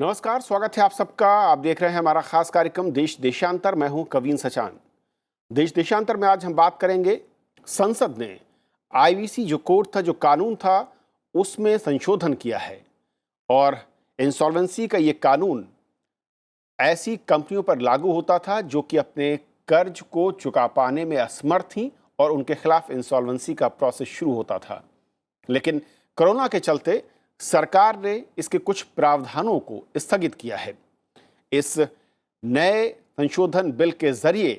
नमस्कार, स्वागत है आप सबका। आप देख रहे हैं हमारा खास कार्यक्रम देश देशांतर। मैं हूं कवीन सचान। देश देशांतर में आज हम बात करेंगे, संसद ने आईवीसी जो कोड था, जो कानून था, उसमें संशोधन किया है। और इंसॉल्वेंसी का ये कानून ऐसी कंपनियों पर लागू होता था जो कि अपने कर्ज को चुका पाने में असमर्थ थी और उनके खिलाफ इंसॉल्वेंसी का प्रोसेस शुरू होता था। लेकिन कोरोना के चलते सरकार ने इसके कुछ प्रावधानों को स्थगित किया है। इस नए संशोधन बिल के जरिए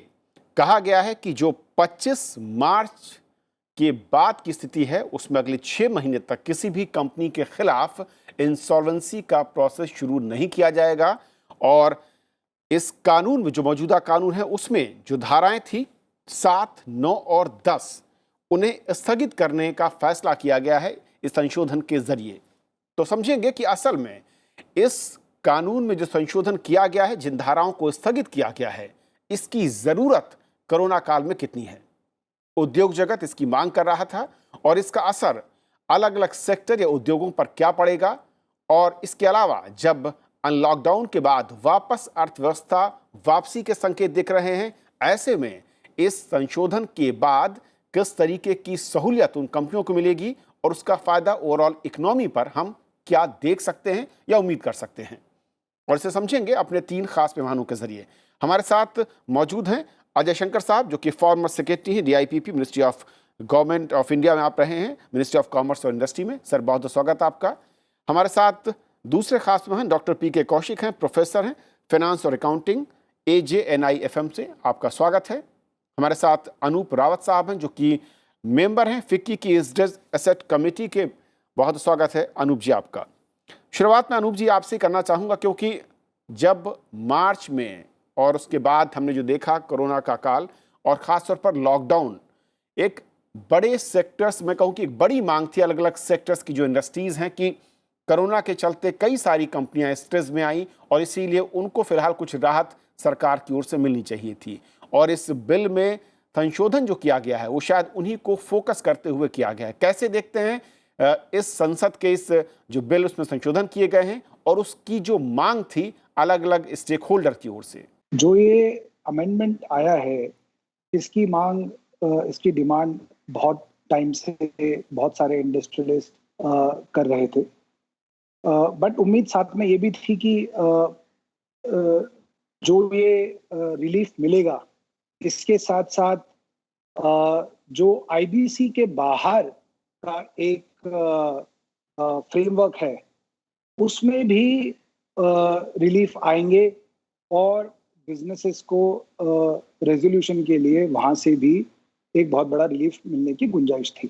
कहा गया है कि जो 25 मार्च के बाद की स्थिति है, उसमें अगले 6 महीने तक किसी भी कंपनी के खिलाफ इंसॉल्वेंसी का प्रोसेस शुरू नहीं किया जाएगा। और इस कानून में, जो मौजूदा कानून है, उसमें जो धाराएं थी 7, 9 और 10, उन्हें स्थगित करने का फैसला किया गया है इस संशोधन के जरिए। तो समझेंगे कि असल में इस कानून में जो संशोधन किया गया है, जिन धाराओं को स्थगित किया गया है, इसकी जरूरत कोरोना काल में कितनी है। उद्योग जगत इसकी मांग कर रहा था और इसका असर अलग अलग सेक्टर या उद्योगों पर क्या पड़ेगा। और इसके अलावा जब अनलॉकडाउन के बाद वापस अर्थव्यवस्था वापसी के संकेत दिख रहे हैं, ऐसे में इस संशोधन के बाद किस तरीके की सहूलियत उन कंपनियों को मिलेगी और उसका फायदा ओवरऑल इकोनॉमी पर हम क्या देख सकते हैं या उम्मीद कर सकते हैं। और इसे समझेंगे अपने 3 खास मेहमानों के जरिए। हमारे साथ मौजूद हैं अजय शंकर साहब, जो कि फॉर्मर सेक्रेटरी हैं DIPP, ministry of government of India में आप रहे हैं, मिनिस्ट्री ऑफ कॉमर्स और इंडस्ट्री में। सर, बहुत बहुत स्वागत आपका। हमारे साथ दूसरे खास मेहमान डॉक्टर PK कौशिक हैं, प्रोफेसर हैं फाइनेंस और अकाउंटिंग, AJNI-FM से, आपका स्वागत है। हमारे साथ अनूप रावत साहब हैं, जो कि मेंबर हैं फिक्की की एसेट कमेटी के। बहुत स्वागत है अनूप जी आपका। शुरुआत में अनूप जी आपसे करना चाहूँगा, क्योंकि जब मार्च में और उसके बाद हमने जो देखा कोरोना का काल और ख़ासतौर पर लॉकडाउन, एक बड़े सेक्टर्स में कहूँ कि एक बड़ी मांग थी अलग अलग सेक्टर्स की, जो इंडस्ट्रीज़ हैं, कि कोरोना के चलते कई सारी कंपनियां स्ट्रेस में आई और इसीलिए उनको फिलहाल कुछ राहत सरकार की ओर से मिलनी चाहिए थी। और इस बिल में संशोधन जो किया गया है, वो शायद उन्हीं को फोकस करते हुए किया गया है। कैसे देखते हैं इस संसद के इस जो बिल, उसमें संशोधन किए गए हैं और उसकी जो मांग थी अलग अलग स्टेक होल्डर की ओर से? जो ये अमेंडमेंट आया है, इसकी मांग, इसकी डिमांड बहुत टाइम से बहुत सारे इंडस्ट्रियलिस्ट कर रहे थे। बट उम्मीद साथ में ये भी थी कि जो ये रिलीफ मिलेगा, इसके साथ साथ जो IBC के बाहर का एक फ्रेमवर्क है, उसमें भी रिलीफ आएंगे और बिजनेसेस को रेजोल्यूशन के लिए वहां से भी एक बहुत बड़ा रिलीफ मिलने की गुंजाइश थी।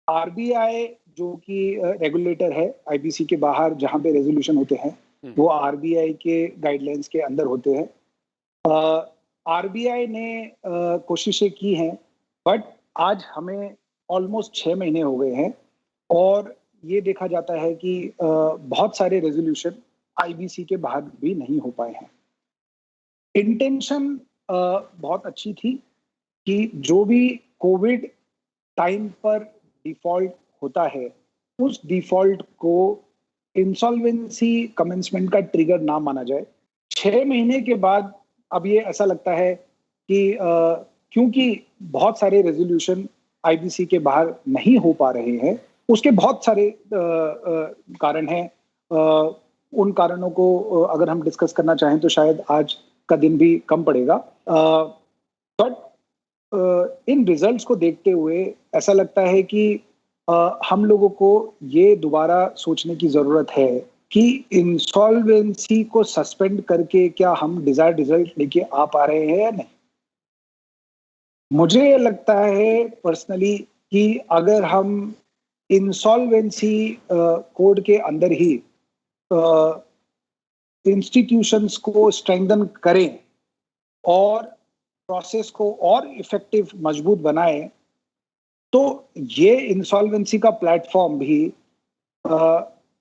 RBI जो कि रेगुलेटर है IBC के बाहर, जहां पे रेजोल्यूशन होते हैं, वो RBI के गाइडलाइंस के अंदर होते हैं। RBI ने कोशिशें की हैं, बट आज हमें ऑलमोस्ट 6 महीने हो गए हैं और ये देखा जाता है कि बहुत सारे रेजोल्यूशन IBC के बाहर भी नहीं हो पाए हैं। इंटेंशन बहुत अच्छी थी कि जो भी कोविड टाइम पर डिफॉल्ट होता है, उस डिफॉल्ट को इंसॉल्वेंसी कमेंसमेंट का ट्रिगर ना माना जाए। 6 महीने के बाद अब ये ऐसा लगता है कि क्योंकि बहुत सारे रेजोल्यूशन IBC के बाहर नहीं हो पा रहे हैं, उसके बहुत सारे कारण हैं। उन कारणों को अगर हम डिस्कस करना चाहें तो शायद आज का दिन भी कम पड़ेगा। बट इन रिजल्ट्स को देखते हुए ऐसा लगता है कि हम लोगों को ये दोबारा सोचने की जरूरत है कि इंसॉल्वेंसी को सस्पेंड करके क्या हम डिजायर्ड रिजल्ट लेके आ पा रहे हैं या नहीं। मुझे लगता है पर्सनली कि अगर हम इंसॉल्वेंसी कोड के अंदर ही इंस्टीट्यूशंस को स्ट्रेंथन करें और प्रोसेस को और इफेक्टिव, मजबूत बनाएं, तो ये इंसॉल्वेंसी का प्लेटफॉर्म भी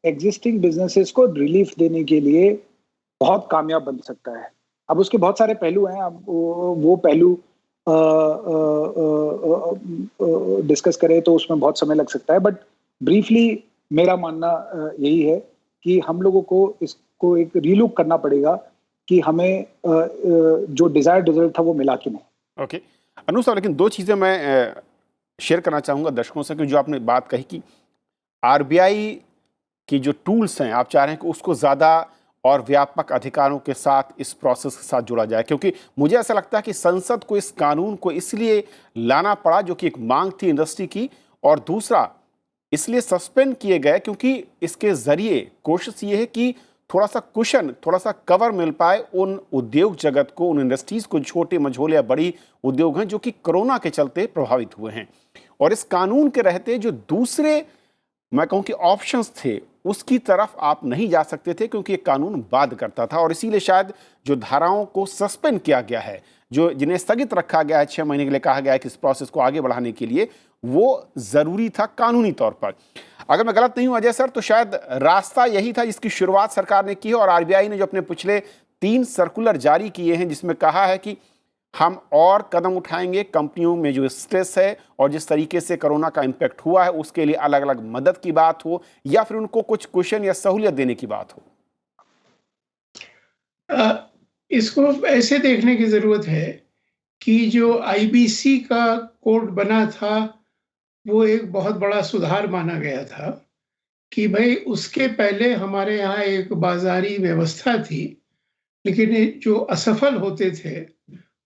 एग्जिस्टिंग बिजनेसेस को रिलीफ देने के लिए बहुत कामयाब बन सकता है। अब उसके बहुत सारे पहलू हैं, अब वो पहलू डिस्कस करें तो उसमें बहुत समय लग सकता है, बट ब्रीफली मेरा मानना यही है कि हम लोगों को इसको एक रीलुक करना पड़ेगा कि हमें जो डिजायर्ड रिजल्ट था वो मिला कि नहीं। ओके अनु साहब, लेकिन दो चीज़ें मैं शेयर करना चाहूँगा दर्शकों से कि जो आपने बात कही कि आरबीआई की जो टूल्स हैं आप चाह रहे हैं कि उसको ज़्यादा और व्यापक अधिकारों के साथ इस प्रोसेस के साथ जुड़ा जाए, क्योंकि मुझे ऐसा लगता है कि संसद को इस कानून को इसलिए लाना पड़ा जो कि एक मांग थी इंडस्ट्री की, और दूसरा इसलिए सस्पेंड किए गए क्योंकि इसके ज़रिए कोशिश ये है कि थोड़ा सा कुशन, थोड़ा सा कवर मिल पाए उन उद्योग जगत को, उन इंडस्ट्रीज़ को, छोटे मझोले या बड़ी उद्योग हैं जो कि कोरोना के चलते प्रभावित हुए हैं। और इस कानून के रहते जो दूसरे मैं कहूं कि ऑप्शंस थे उसकी तरफ आप नहीं जा सकते थे क्योंकि ये कानून बाध करता था, और इसीलिए शायद जो धाराओं को सस्पेंड किया गया है, जो जिन्हें स्थगित रखा गया है 6 महीने के लिए, कहा गया है कि इस प्रोसेस को आगे बढ़ाने के लिए, वो ज़रूरी था कानूनी तौर पर। अगर मैं गलत नहीं हूं अजय सर, तो शायद रास्ता यही था जिसकी शुरुआत सरकार ने की है, और आरबीआई ने जो अपने पिछले 3 सर्कुलर जारी किए हैं जिसमें कहा है कि हम और कदम उठाएंगे, कंपनियों में जो स्ट्रेस है और जिस तरीके से कोरोना का इम्पैक्ट हुआ है उसके लिए अलग अलग मदद की बात हो या फिर उनको कुछ कुशन या सहूलियत देने की बात हो। इसको ऐसे देखने की जरूरत है कि जो आईबीसी का कोड बना था वो एक बहुत बड़ा सुधार माना गया था कि भाई उसके पहले हमारे यहाँ एक बाजारी व्यवस्था थी, लेकिन जो असफल होते थे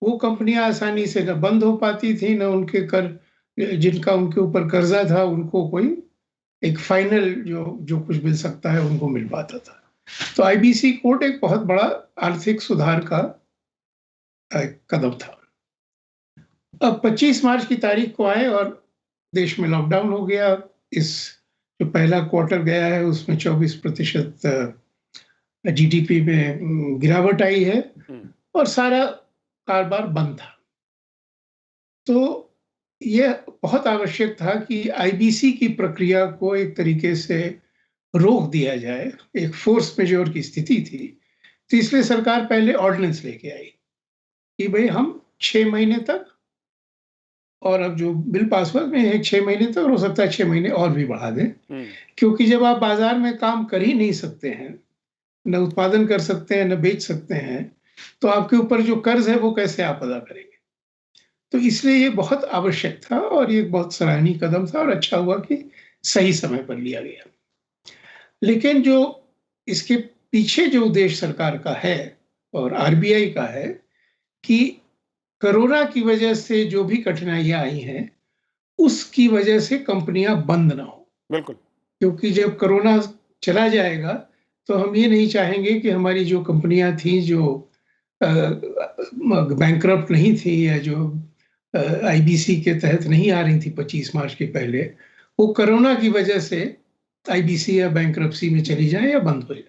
वो कंपनियां आसानी से न बंद हो पाती थी, न उनके जिनका उनके ऊपर कर्जा था उनको कोई एक फाइनल जो कुछ मिल सकता है उनको मिल पाता था। तो आईबीसी कोड एक बहुत बड़ा आर्थिक सुधार का कदम था। अब 25 मार्च की तारीख को आए और देश में लॉकडाउन हो गया। इस जो पहला क्वार्टर गया है उसमें 24% जीडीपी में गिरावट आई है और सारा कारोबार बंद था। तो यह बहुत आवश्यक था कि आईबीसी की प्रक्रिया को एक तरीके से रोक दिया जाए, एक फोर्स मेजोर की स्थिति थी। तो इसलिए सरकार पहले ऑर्डिनेंस लेके आई कि भाई हम 6 महीने तक, और अब जो बिल पास हुआ में 6 महीने तक, और हो सकता है 6 महीने और भी बढ़ा दें, क्योंकि जब आप बाजार में काम कर ही नहीं सकते हैं, न उत्पादन कर सकते हैं, न बेच सकते हैं, तो आपके ऊपर जो कर्ज है वो कैसे आप अदा करेंगे। तो इसलिए ये बहुत आवश्यक था और ये बहुत सराहनीय कदम था और अच्छा हुआ कि सही समय पर लिया गया। लेकिन जो इसके पीछे जो उद्देश्य सरकार का है और आरबीआई का है कि कोरोना की वजह से जो भी कठिनाइयां आई हैं उसकी वजह से कंपनियां बंद ना हो। बिल्कुल, क्योंकि जब कोरोना चला जाएगा तो हम ये नहीं चाहेंगे कि हमारी जो कंपनियां थी जो बैंकरप्ट नहीं थी या जो आईबीसी के तहत नहीं आ रही थी 25 मार्च के पहले, वो कोरोना की वजह से आईबीसी या बैंकरप्सी में चली जाए या बंद हो जाए।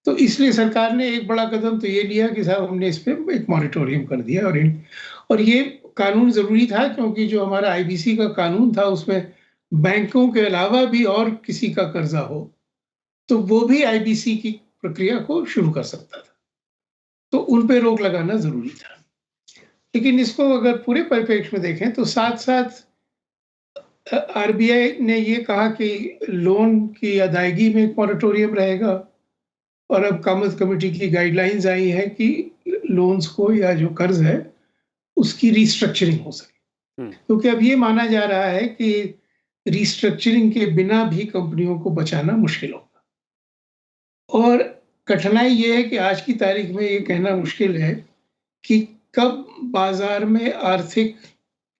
तो इसलिए सरकार ने एक बड़ा कदम तो ये लिया कि साहब हमने इस पे एक मॉरिटोरियम कर दिया, और ये कानून जरूरी था क्योंकि जो हमारा आईबीसी का कानून था उसमें बैंकों के अलावा भी और किसी का कर्जा हो तो वो भी आईबीसी की प्रक्रिया को शुरू कर सकता था, तो उन पे रोक लगाना जरूरी था। लेकिन इसको अगर पूरे परिप्रेक्ष्य में देखें तो साथ साथ आरबीआई ने ये कहा कि लोन की अदायगी में एक मॉरिटोरियम रहेगा, और अब कामत कमेटी की गाइडलाइंस आई है कि लोन्स को या जो कर्ज है उसकी रिस्ट्रक्चरिंग हो सके, क्योंकि अब ये माना जा रहा है कि रिस्ट्रक्चरिंग के बिना भी कंपनियों को बचाना मुश्किल होगा। और कठिनाई ये है कि आज की तारीख में ये कहना मुश्किल है कि कब बाजार में आर्थिक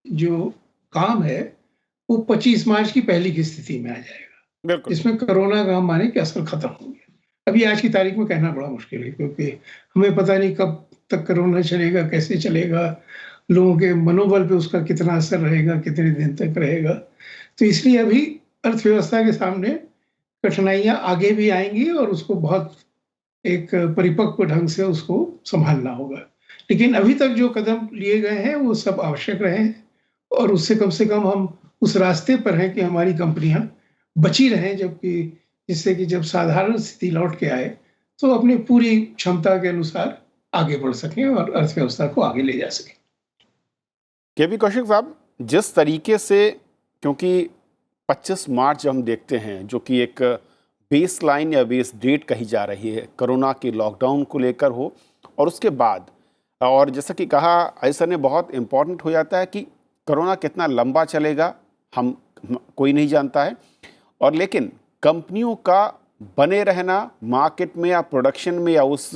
जो काम है वो 25 मार्च की पहली की स्थिति में आ जाएगा, इसमें कोरोना का हम माने कि असर खत्म हो गया। अभी आज की तारीख में कहना बड़ा मुश्किल है क्योंकि हमें पता नहीं कब तक कोरोना चलेगा, कैसे चलेगा, लोगों के मनोबल पे उसका कितना असर रहेगा, कितने दिन तक रहेगा। तो इसलिए अभी अर्थव्यवस्था के सामने कठिनाइयां आगे भी आएंगी और उसको बहुत एक परिपक्व ढंग से उसको संभालना होगा। लेकिन अभी तक जो कदम लिए गए हैं वो सब आवश्यक रहे हैं और उससे कम से कम हम उस रास्ते पर हैं कि हमारी कंपनियां बची रहें, जबकि जिससे कि जब साधारण स्थिति लौट के आए तो अपनी पूरी क्षमता के अनुसार आगे बढ़ सकें और अर्थव्यवस्था को आगे ले जा सकें। केपी कौशिक साहब, जिस तरीके से, क्योंकि 25 मार्च हम देखते हैं जो कि एक बेस लाइन या बेस डेट कही जा रही है, कोरोना के लॉकडाउन को लेकर हो और उसके बाद। और जैसा कि कहा ऐसा ने, बहुत इम्पोर्टेंट हो जाता है कि कोरोना कितना लंबा चलेगा, हम कोई नहीं जानता है। और लेकिन कंपनियों का बने रहना मार्केट में या प्रोडक्शन में या उस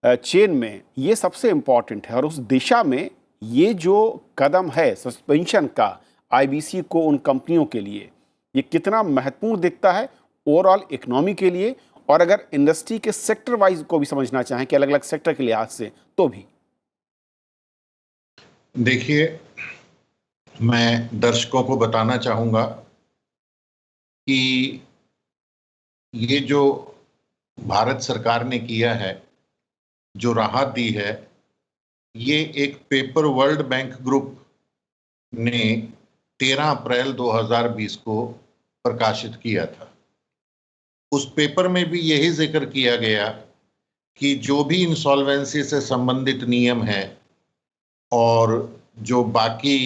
चेन में, ये सबसे इम्पॉर्टेंट है। और उस दिशा में ये जो कदम है सस्पेंशन का आईबीसी को उन कंपनियों के लिए, ये कितना महत्वपूर्ण दिखता है ओवरऑल इकोनॉमी के लिए, और अगर इंडस्ट्री के सेक्टर वाइज को भी समझना चाहें कि अलग अलग सेक्टर के लिहाज से तो भी। देखिए, मैं दर्शकों को बताना चाहूँगा कि ये जो भारत सरकार ने किया है, जो राहत दी है, ये एक पेपर वर्ल्ड बैंक ग्रुप ने 13 अप्रैल 2020 को प्रकाशित किया था। उस पेपर में भी यही जिक्र किया गया कि जो भी इंसॉल्वेंसी से संबंधित नियम है और जो बाकी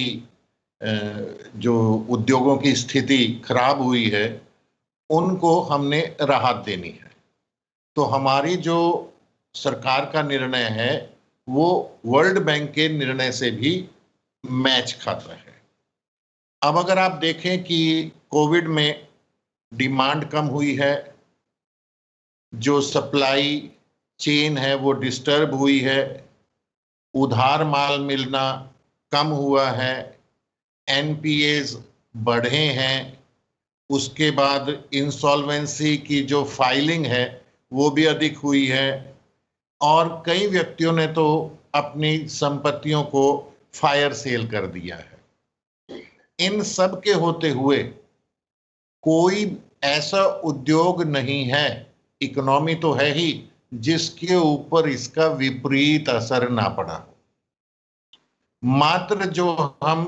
जो उद्योगों की स्थिति खराब हुई है, उनको हमने राहत देनी है। तो हमारी जो सरकार का निर्णय है वो वर्ल्ड बैंक के निर्णय से भी मैच खाता है। अब अगर आप देखें कि कोविड में डिमांड कम हुई है, जो सप्लाई चेन है वो डिस्टर्ब हुई है, उधार माल मिलना कम हुआ है, एनपीएज बढ़े हैं, उसके बाद इंसॉल्वेंसी की जो फाइलिंग है वो भी अधिक हुई है, और कई व्यक्तियों ने तो अपनी संपत्तियों को फायर सेल कर दिया है। इन सब के होते हुए कोई ऐसा उद्योग नहीं है, इकोनॉमी तो है ही, जिसके ऊपर इसका विपरीत असर ना पड़ा हो। मात्र जो हम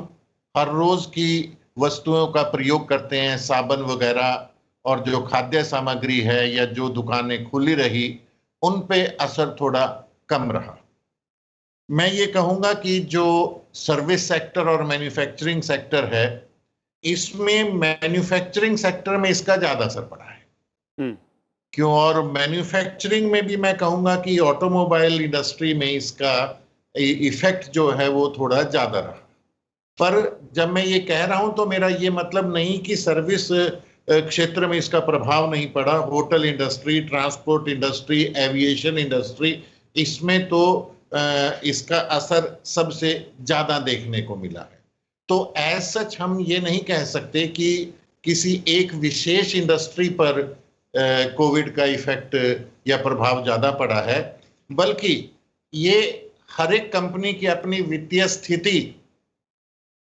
हर रोज की वस्तुओं का प्रयोग करते हैं, साबुन वगैरह, और जो खाद्य सामग्री है या जो दुकानें खुली रही, उन पे असर थोड़ा कम रहा। मैं ये कहूँगा कि जो सर्विस सेक्टर और मैन्युफैक्चरिंग सेक्टर है, इसमें मैन्युफैक्चरिंग सेक्टर में इसका ज़्यादा असर पड़ा है। क्यों? और मैन्युफैक्चरिंग में भी मैं कहूँगा कि ऑटोमोबाइल इंडस्ट्री में इसका इफेक्ट जो है वो थोड़ा ज़्यादा रहा। पर जब मैं ये कह रहा हूँ तो मेरा ये मतलब नहीं कि सर्विस क्षेत्र में इसका प्रभाव नहीं पड़ा। Hotel industry, transport industry, aviation industry, इसमें तो इसका असर सबसे ज़्यादा देखने को मिला है। तो एज सच हम ये नहीं कह सकते कि किसी एक विशेष इंडस्ट्री पर कोविड का इफेक्ट या प्रभाव ज़्यादा पड़ा है, बल्कि ये हर एक कंपनी की अपनी वित्तीय स्थिति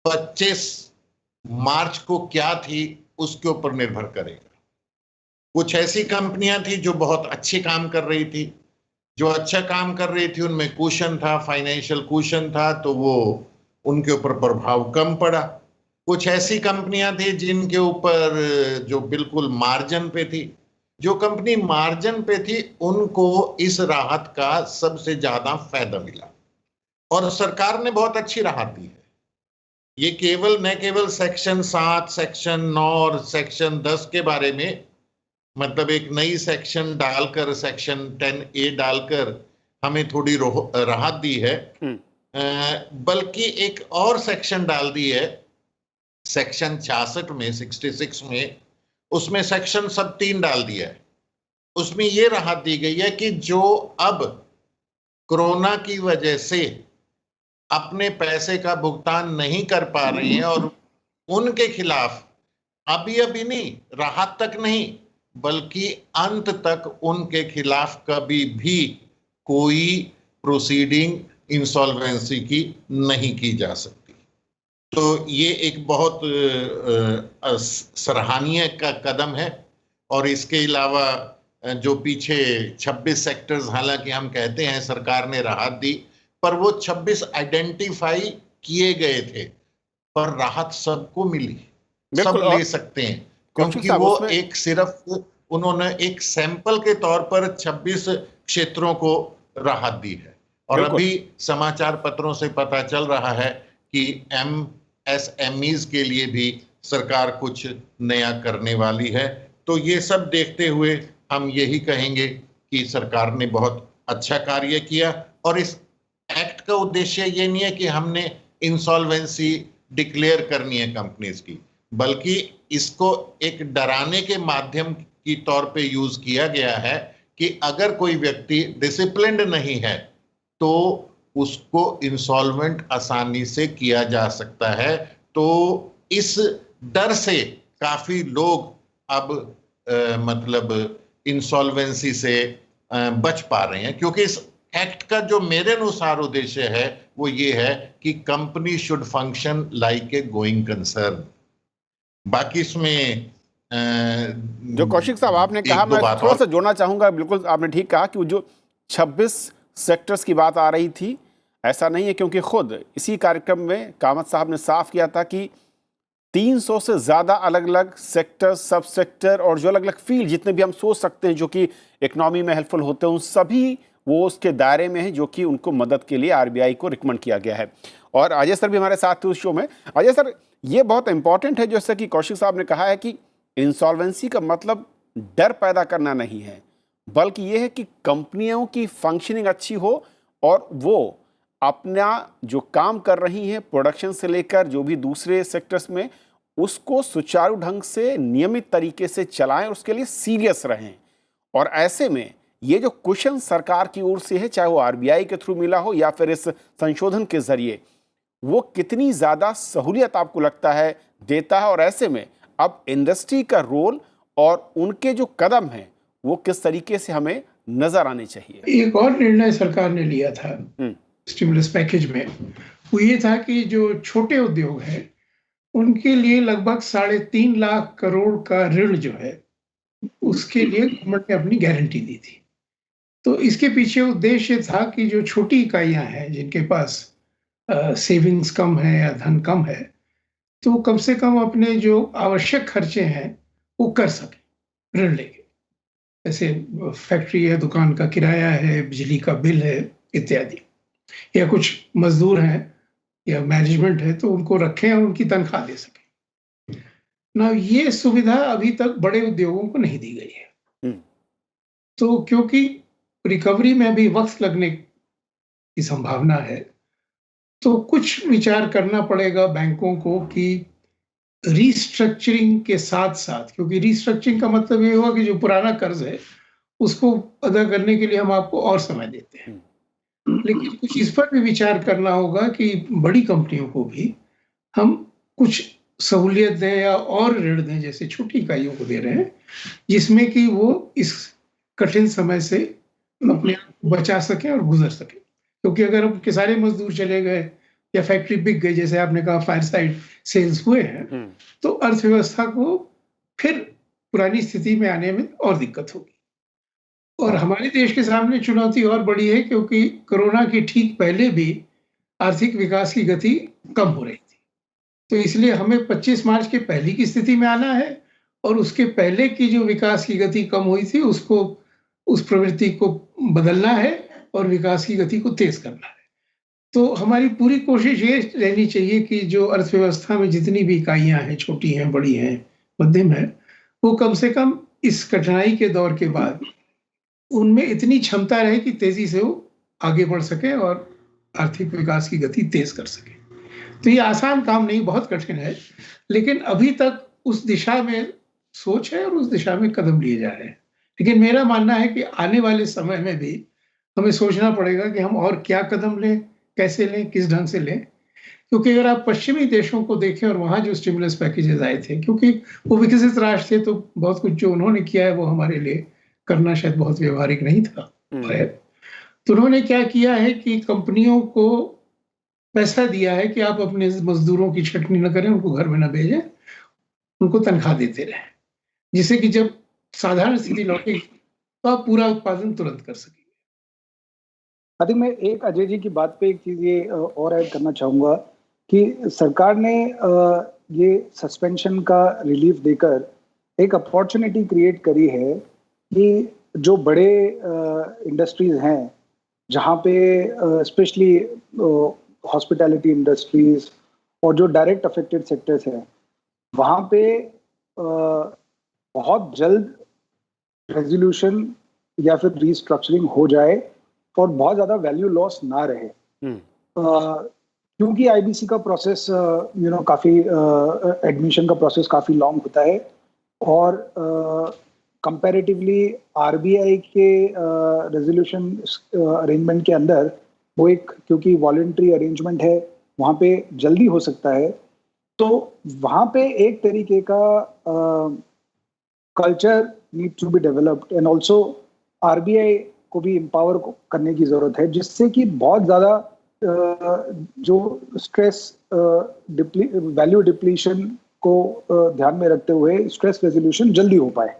25 मार्च को क्या थी उसके ऊपर निर्भर करेगा। कुछ ऐसी कंपनियां थी जो बहुत अच्छे काम कर रही थी, जो अच्छा काम कर रही थी उनमें कुशन था, फाइनेंशियल कुशन था, तो वो उनके ऊपर प्रभाव कम पड़ा। कुछ ऐसी कंपनियां थी जिनके ऊपर जो बिल्कुल मार्जिन पे थी, जो कंपनी मार्जिन पे थी उनको इस राहत का सबसे ज्यादा फायदा मिला, और सरकार ने बहुत अच्छी राहत दी है। ये न केवल सेक्शन 7, सेक्शन 9 और सेक्शन 10 के बारे में, मतलब एक नई सेक्शन डालकर, सेक्शन 10A डालकर हमें थोड़ी राहत दी है, बल्कि एक और सेक्शन डाल दी है सेक्शन 66 में, 66 में, उसमें सेक्शन सब 3 डाल दिया है। उसमें ये राहत दी गई है कि जो अब कोरोना की वजह से अपने पैसे का भुगतान नहीं कर पा रहे हैं और उनके खिलाफ अभी नहीं, राहत तक नहीं, बल्कि अंत तक उनके खिलाफ कभी भी कोई प्रोसीडिंग इंसॉल्वेंसी की नहीं की जा सकती। तो ये एक बहुत सराहनीय का कदम है। और इसके अलावा जो पीछे 26 सेक्टर्स, हालांकि हम कहते हैं सरकार ने राहत दी, पर वो 26 आइडेंटिफाई किए गए थे, पर राहत सबको मिली, सब ले सकते हैं, क्योंकि वो एक सिर्फ उन्होंने एक सैंपल के तौर पर 26 क्षेत्रों को राहत दी है। और अभी समाचार पत्रों से पता चल रहा है कि MSMEs के लिए भी सरकार कुछ नया करने वाली है, तो ये सब देखते हुए हम यही कहेंगे कि सरकार ने बहुत अच्छा कार्य किया। और इस एक्ट का उद्देश्य ये नहीं है कि हमने इंसॉल्वेंसी डिक्लेयर करनी है कंपनीज की, बल्कि इसको एक डराने के माध्यम की तौर पे यूज किया गया है कि अगर कोई व्यक्ति डिसिप्लिन्ड नहीं है तो उसको इंसॉल्वेंट आसानी से किया जा सकता है। तो इस डर से काफी लोग अब मतलब इंसॉल्वेंसी से बच पा रहे हैं, क्योंकि इस एक्ट का जो मेरे अनुसार उद्देश्य है वो ये है कि company should function like a going concern. बाकी इसमें जो कौशिक साहब आपने कहा, मैं थोड़ा सा जोड़ना चाहूंगा। बिल्कुल आपने ठीक कहा कि जो 26 सेक्टर्स की बात आ रही थी, ऐसा नहीं है, क्योंकि खुद इसी कार्यक्रम में कामत साहब ने साफ किया था कि 300 से ज़्यादा अलग अलग सेक्टर, सब सेक्टर और जो अलग अलग फील्ड जितने भी हम सोच सकते हैं जो कि इकोनॉमी में हेल्पफुल होते हैं, उन सभी वो उसके दायरे में है, जो कि उनको मदद के लिए आरबीआई को रिकमेंड किया गया है। और अजय सर भी हमारे साथ थे उस शो में। अजय सर, ये बहुत इंपॉर्टेंट है, जैसा कि कौशिक साहब ने कहा है कि इंसॉल्वेंसी का मतलब डर पैदा करना नहीं है, बल्कि ये है कि कंपनियों की फंक्शनिंग अच्छी हो और वो अपना जो काम कर रही हैं प्रोडक्शन से लेकर जो भी दूसरे सेक्टर्स में, उसको सुचारू ढंग से नियमित तरीके से चलाएं और उसके लिए सीरियस रहें। और ऐसे में ये जो कुशन सरकार की ओर से है, चाहे वो आरबीआई के थ्रू मिला हो या फिर इस संशोधन के जरिए, वो कितनी ज़्यादा सहूलियत आपको लगता है देता है? और ऐसे में अब इंडस्ट्री का रोल और उनके जो कदम हैं वो किस तरीके से हमें नजर आने चाहिए? एक और निर्णय सरकार ने लिया था स्टिमुलस पैकेज में, वो ये था कि जो छोटे उद्योग हैं उनके लिए लगभग 3.5 लाख करोड़ का ऋण जो है उसके लिए गवर्नमेंट ने अपनी गारंटी दी थी। तो इसके पीछे उद्देश्य था कि जो छोटी इकाइयां हैं जिनके पास सेविंग्स कम है या धन कम है, तो कम से कम अपने जो आवश्यक खर्चे हैं वो कर सके ऋण लेके। जैसे फैक्ट्री है, दुकान का किराया है, बिजली का बिल है इत्यादि, या कुछ मजदूर हैं या मैनेजमेंट है तो उनको रखें और उनकी तनख्वाह दे सकें ना। ये सुविधा अभी तक बड़े उद्योगों को नहीं दी गई है। तो क्योंकि रिकवरी में भी वक्त लगने की संभावना है, तो कुछ विचार करना पड़ेगा बैंकों को कि रीस्ट्रक्चरिंग के साथ साथ, क्योंकि रीस्ट्रक्चरिंग का मतलब ये हुआ कि जो पुराना कर्ज है उसको अदा करने के लिए हम आपको और समय देते हैं, लेकिन कुछ इस पर भी विचार करना होगा कि बड़ी कंपनियों को भी हम कुछ सहूलियत दें या और ऋण दें, जैसे छोटी इकाइयों को दे रहे हैं, जिसमें कि वो इस कठिन समय से अपने आप को बचा सकें और गुजर सकें। क्योंकि अगर उनके सारे मजदूर चले गए या फैक्ट्री बिक गई, जैसे आपने कहा फायर साइड सेल्स हुए हैं, तो अर्थव्यवस्था को फिर पुरानी स्थिति में आने में और दिक्कत होगी। और हमारे देश के सामने चुनौती और बड़ी है, क्योंकि कोरोना के ठीक पहले भी आर्थिक विकास की गति कम हो रही थी। तो इसलिए हमें 25 मार्च के पहले की स्थिति में आना है और उसके पहले की जो विकास की गति कम हुई थी उसको, उस प्रवृत्ति को बदलना है और विकास की गति को तेज करना है। तो हमारी पूरी कोशिश ये रहनी चाहिए कि जो अर्थव्यवस्था में जितनी भी इकाइयां हैं, छोटी हैं, बड़ी हैं, मध्यम है, वो कम से कम इस कठिनाई के दौर के बाद उनमें इतनी क्षमता रहे कि तेजी से वो आगे बढ़ सके और आर्थिक विकास की गति तेज कर सके। तो ये आसान काम नहीं, बहुत कठिन है, लेकिन अभी तक उस दिशा में सोच है और उस दिशा में कदम लिए जा रहे हैं। लेकिन मेरा मानना है कि आने वाले समय में भी हमें सोचना पड़ेगा कि हम और क्या कदम लें, कैसे लें, किस ढंग से लें। क्योंकि अगर आप पश्चिमी देशों को देखें और वहाँ जो स्टिमुलस पैकेजेस आए थे, क्योंकि वो विकसित राष्ट्र थे, तो बहुत कुछ जो उन्होंने किया है वो हमारे लिए करना शायद बहुत व्यवहारिक नहीं था। तो उन्होंने क्या किया है कि कंपनियों को पैसा दिया है कि आप अपने मजदूरों की छटनी न करें, उनको घर में न भेजें, उनको तनख्वाह देते रहें, जिससे कि जब साधारण स्थिति लौटेगी तो आप पूरा उत्पादन तुरंत कर सकेंगे। आई थिंक मैं एक अजय जी की बात पे एक चीज ये और ऐड करना चाहूंगा कि सरकार ने ये सस्पेंशन का रिलीफ देकर एक अपॉर्चुनिटी क्रिएट करी है कि जो बड़े इंडस्ट्रीज हैं, जहाँ पे स्पेशली हॉस्पिटैलिटी इंडस्ट्रीज और जो डायरेक्ट अफेक्टेड सेक्टर्स हैं, वहाँ पे बहुत जल्द रेजोल्यूशन या फिर रीस्ट्रक्चरिंग हो जाए और बहुत ज्यादा वैल्यू लॉस ना रहे। क्योंकि आईबीसी का प्रोसेस काफी एडमिशन का प्रोसेस काफी लॉन्ग होता है और कंपैरेटिवली आरबीआई के रेजोल्यूशन अरेंजमेंट के अंदर वो एक, क्योंकि वॉलंटरी अरेंजमेंट है, वहाँ पे जल्दी हो सकता है। तो वहाँ पे एक तरीके का culture need to be developed and also RBI को भी एम्पावर करने की जरूरत है, जिससे कि बहुत ज्यादा जो स्ट्रेस वैल्यू डिप्लीशन को ध्यान में रखते हुए स्ट्रेस रेजोल्यूशन जल्दी हो पाए।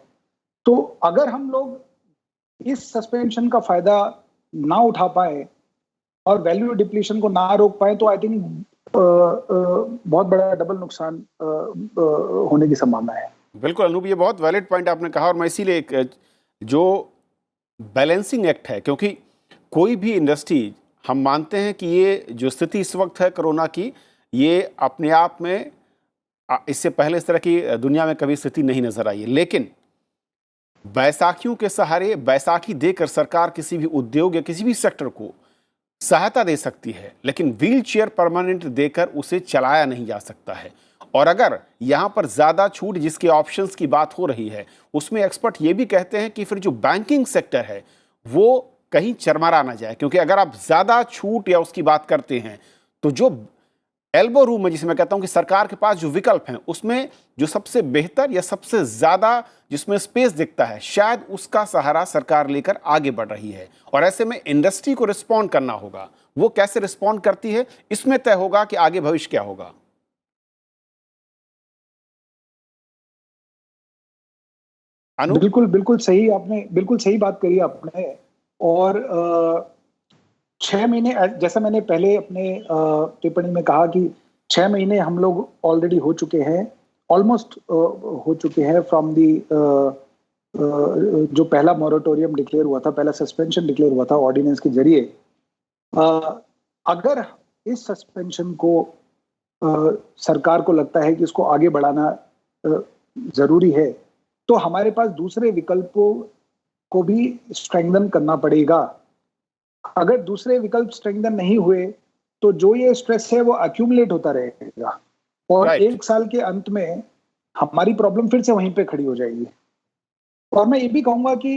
तो अगर हम लोग इस सस्पेंशन का फायदा ना उठा पाए और वैल्यू डिप्लीशन को ना रोक पाए तो आई थिंक बहुत बड़ा डबल नुकसान होने की संभावना है। बिल्कुल अनूप, ये बहुत वैलिड पॉइंट आपने कहा और मैं इसीलिए जो बैलेंसिंग एक्ट है, क्योंकि कोई भी इंडस्ट्री, हम मानते हैं कि ये जो स्थिति इस वक्त है कोरोना की, ये अपने आप में इससे पहले इस तरह की दुनिया में कभी स्थिति नहीं नजर आई है। लेकिन बैसाखियों के सहारे बैसाखी देकर सरकार किसी भी उद्योग या किसी भी सेक्टर को सहायता दे सकती है, लेकिन व्हील चेयर परमानेंट देकर उसे चलाया नहीं जा सकता है। और अगर यहाँ पर ज़्यादा छूट, जिसके ऑप्शंस की बात हो रही है, उसमें एक्सपर्ट ये भी कहते हैं कि फिर जो बैंकिंग सेक्टर है वो कहीं चरमरा ना जाए, क्योंकि अगर आप ज़्यादा छूट या उसकी बात करते हैं तो जो एल्बो रूम है, जिसे मैं कहता हूं कि सरकार के पास जो विकल्प हैं, उसमें जो सबसे बेहतर या सबसे ज़्यादा जिसमें स्पेस दिखता है, शायद उसका सहारा सरकार लेकर आगे बढ़ रही है। और ऐसे में इंडस्ट्री को रिस्पॉन्ड करना होगा। वो कैसे रिस्पॉन्ड करती है, इसमें तय होगा कि आगे भविष्य क्या होगा। बिल्कुल बिल्कुल सही, आपने बिल्कुल सही बात करी आपने। और 6 महीने, जैसा मैंने पहले अपने टिप्पणी में कहा कि 6 महीने हम लोग ऑलरेडी हो चुके हैं, ऑलमोस्ट हो चुके हैं फ्रॉम दी जो पहला मॉरेटोरियम डिक्लेयर हुआ था, पहला सस्पेंशन डिक्लेयर हुआ था ऑर्डिनेंस के जरिए। अगर इस सस्पेंशन को सरकार को लगता है कि इसको आगे बढ़ाना जरूरी है, तो हमारे पास दूसरे विकल्पों को भी स्ट्रेंथन करना पड़ेगा। अगर दूसरे विकल्प स्ट्रेंथन नहीं हुए तो जो ये स्ट्रेस है वो अक्यूमुलेट होता रहेगा और एक साल के अंत में हमारी प्रॉब्लम फिर से वहीं पे खड़ी हो जाएगी। और मैं ये भी कहूंगा कि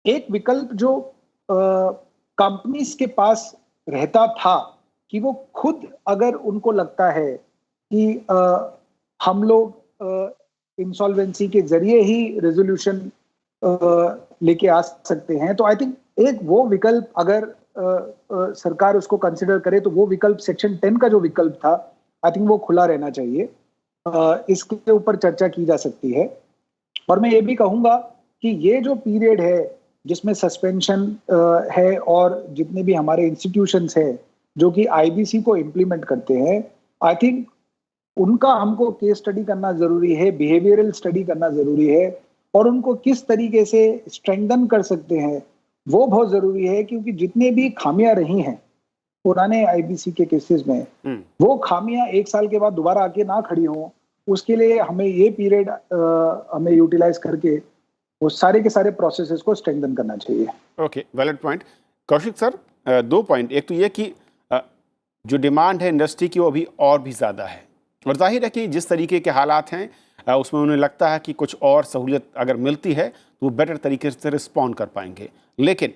एक विकल्प जो कंपनीज के पास रहता था कि वो खुद, अगर उनको लगता है कि हम लोग इंसॉल्वेंसी के जरिए ही रेजोल्यूशन लेके आ सकते हैं, तो आई थिंक एक वो विकल्प अगर सरकार उसको कंसिडर करे तो वो विकल्प सेक्शन 10 का जो विकल्प था, आई थिंक वो खुला रहना चाहिए। इसके ऊपर चर्चा की जा सकती है। और मैं ये भी कहूंगा कि ये जो पीरियड है जिसमें सस्पेंशन है और जितने भी हमारे इंस्टीट्यूशंस हैं जो कि आईबीसी को इम्प्लीमेंट करते हैं, आई थिंक उनका हमको केस स्टडी करना जरूरी है, बिहेवियरल स्टडी करना जरूरी है और उनको किस तरीके से स्ट्रेंथन कर सकते हैं वो बहुत जरूरी है। क्योंकि जितने भी खामियां रही हैं पुराने आईबीसी के केसेस में, वो खामियां एक साल के बाद दोबारा आके ना खड़ी हों, उसके लिए हमें ये पीरियड हमें यूटिलाइज करके वो सारे के सारे प्रोसेसेस को स्ट्रेंथन करना चाहिए। Okay, valid point. Kaushik sir, 2 point. एक तो ये कि जो डिमांड है इंडस्ट्री की वो अभी और भी ज़्यादा है और जाहिर है कि जिस तरीके के हालात हैं उसमें उन्हें लगता है कि कुछ और सहूलियत अगर मिलती है तो वो बेटर तरीके से रिस्पॉन्ड कर पाएंगे। लेकिन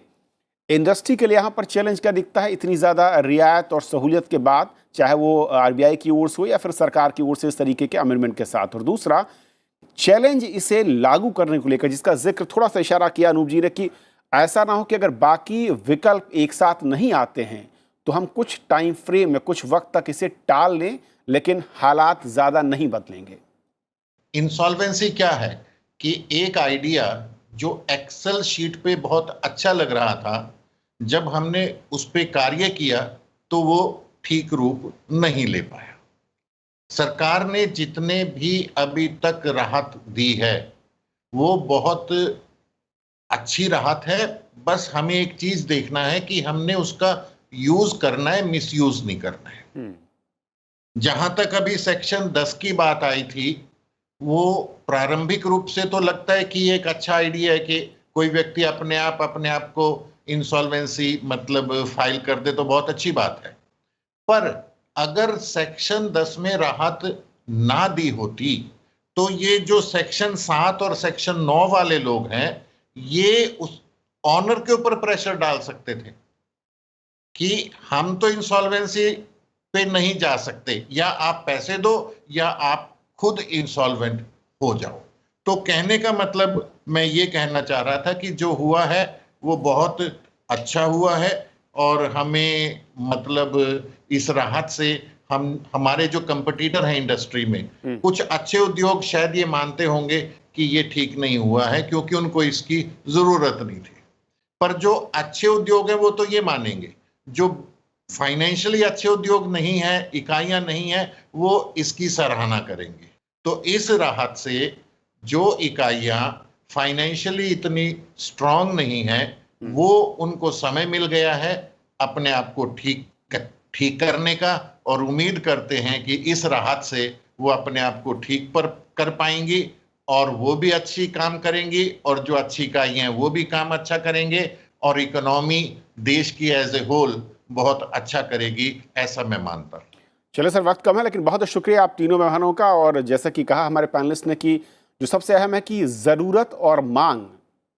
इंडस्ट्री के लिए यहाँ पर चैलेंज क्या दिखता है, इतनी ज़्यादा रियायत और सहूलियत के बाद, चाहे वो आरबीआई की ओर से हो या फिर सरकार की ओर से इस तरीके के अमेंडमेंट के साथ। और दूसरा चैलेंज इसे लागू करने को लेकर, जिसका जिक्र थोड़ा सा इशारा किया अनूप जी ने, कि ऐसा ना हो कि अगर बाकी विकल्प एक साथ नहीं आते हैं तो हम कुछ टाइम फ्रेम में, कुछ वक्त तक इसे टाल लें, लेकिन हालात ज़्यादा नहीं बदलेंगे। इंसॉल्वेंसी क्या है कि एक आइडिया जो एक्सेल शीट पे बहुत अच्छा लग रहा था, जब हमने उस पे कार्य किया तो वो ठीक रूप नहीं ले पाया। सरकार ने जितने भी अभी तक राहत दी है वो बहुत अच्छी राहत है, बस हमें एक चीज देखना है कि हमने उसका यूज करना है, मिसयूज नहीं करना है। जहां तक अभी सेक्शन 10 की बात आई थी, वो प्रारंभिक रूप से तो लगता है कि ये एक अच्छा आइडिया है कि कोई व्यक्ति अपने आप को इंसॉल्वेंसी मतलब फाइल कर दे तो बहुत अच्छी बात है। पर अगर सेक्शन 10 में राहत ना दी होती तो ये जो सेक्शन 7 और सेक्शन 9 वाले लोग हैं ये उस ऑनर के ऊपर प्रेशर डाल सकते थे कि हम तो इंसॉल्वेंसी पे नहीं जा सकते, या आप पैसे दो या आप खुद इंसॉल्वेंट हो जाओ। तो कहने का मतलब मैं ये कहना चाह रहा था कि जो हुआ है वो बहुत अच्छा हुआ है और हमें मतलब इस राहत से हमारे जो कंपटीटर हैं इंडस्ट्री में, कुछ अच्छे उद्योग शायद ये मानते होंगे कि ये ठीक नहीं हुआ है क्योंकि उनको इसकी जरूरत नहीं थी। पर जो अच्छे उद्योग हैं वो तो ये मानेंगे, जो फाइनेंशियली अच्छे उद्योग नहीं है, इकाइयां नहीं है, वो इसकी सराहना करेंगे। तो इस राहत से जो इकाइयां फाइनेंशियली इतनी स्ट्रांग नहीं है वो उनको समय मिल गया है अपने आप को ठीक करने का, और उम्मीद करते हैं कि इस राहत से वो अपने आप को ठीक कर पाएंगी और वो भी अच्छी काम करेंगी और जो अच्छी इकाइयां हैं वो भी काम अच्छा करेंगे और इकोनॉमी देश की एज ए होल बहुत अच्छा करेगी, ऐसा मैं मानता हूं। चलिए सर, वक्त कम है लेकिन बहुत शुक्रिया आप तीनों मेहमानों का। और जैसा कि कहा हमारे पैनलिस्ट ने कि जो सबसे अहम है कि ज़रूरत और मांग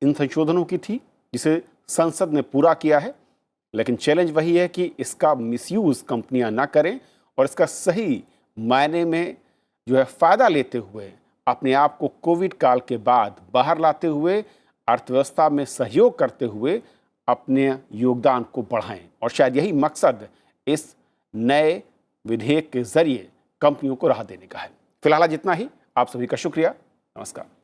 इन संशोधनों की थी जिसे संसद ने पूरा किया है, लेकिन चैलेंज वही है कि इसका मिसयूज़ कंपनियां ना करें और इसका सही मायने में जो है फ़ायदा लेते हुए अपने आप को कोविड काल के बाद बाहर लाते हुए अर्थव्यवस्था में सहयोग करते हुए अपने योगदान को बढ़ाएं। और शायद यही मकसद इस नए विधेयक के जरिए कंपनियों को राहत देने का है। फिलहाल जितना ही, आप सभी का शुक्रिया। नमस्कार।